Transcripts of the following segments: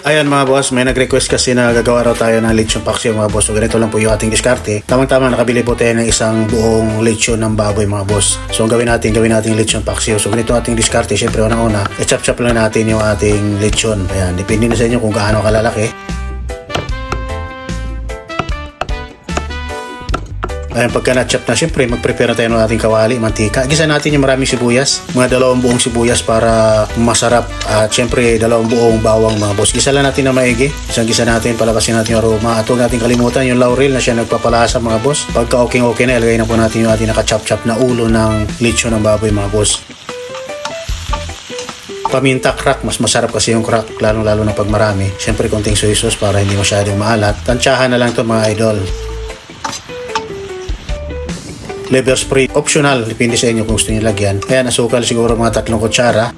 Ayan mga boss, may nag-request kasi na gagawa raw tayo ng lechon paksiw mga boss. So ganito lang po yung ating diskarte. Tamang-tama nakabili po tayo ng isang buong lechon ng baboy mga boss. So ang gawin natin lechon paksiw. So ganito ating diskarte. Siyempre unang-una, i-chop-chop lang natin yung ating lechon. Ayan, depende na sa inyo kung gaano kalalaki. Ayan, pagka na-chop na, syempre mag-prepare na tayo ng ating kawali, mantika. Gisa natin yung maraming sibuyas, mga 2 buong sibuyas para masarap. At syempre 2 buong bawang mga boss. Gisa lang natin na maigi. Gisa natin, palabasin natin yung aroma. At huwag natin kalimutan yung laurel na siya nagpapalasa mga boss. Pagka okay na, ilagay na po natin yung ating naka-chop-chop na ulo ng lechon ng baboy mga boss. Paminta crack, mas masarap kasi yung crack, lalo na pag marami. Syempre konting soy sauce para hindi masyadong maalat. Tansyahan na lang to mga idol. Liver spray, optional, depende sa inyo kung gusto niyo lagyan. Ayan, asukal siguro mga 3 kutsara.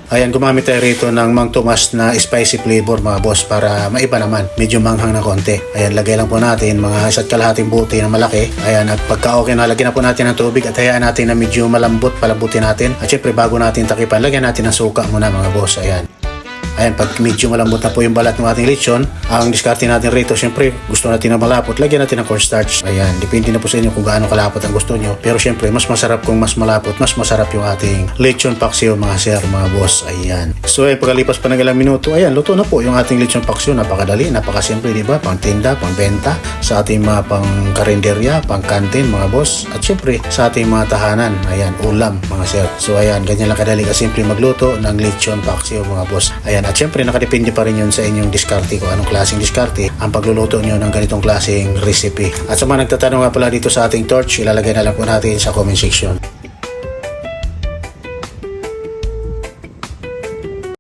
Ayan, gumamit tayo rito ng Mang Tomas na spicy flavor mga boss para maiba naman, medyo manghang na konti. Ayan, lagay lang po natin mga 1.5 buti na malaki. Ayan, at pagka okay na, lagyan na po natin ng tubig at hayaan natin na medyo malambot, palambutin natin. At syempre bago natin takipan, lagyan natin ng suka muna mga boss. Ayan. Ayan, pag medyo malambot na po yung balat ng ating lechon, ang diskarte natin rito, syempre, gusto natin na malapot, lagyan natin ng cornstarch. Ayan, depende na po sa inyo kung gaano kalapot ang gusto nyo. Pero syempre, mas masarap kung mas malapot, mas masarap yung ating lechon paksiw mga sir, mga boss. Ayan. So, pagkalipas pa ng ilang minuto, ayan, luto na po yung ating lechon paksiw. Napakadali, napakasimple, di ba? Pang tinda, pang benta, sa ating mga pang karinderya, pang kantin, mga boss. At syempre, sa ating mga tahanan, ayan, ulam, mga sir. So, ayan, ganyan lang kadali kasimple magluto ng lechon paksiw, mga boss. Ayan, at syempre nakadepende pa rin yun sa inyong diskarte kung anong klaseng diskarte ang pagluluto nyo ng ganitong klaseng recipe. At sa mga nagtatanong nga pala dito sa ating torch, ilalagay na lang po natin sa comment section.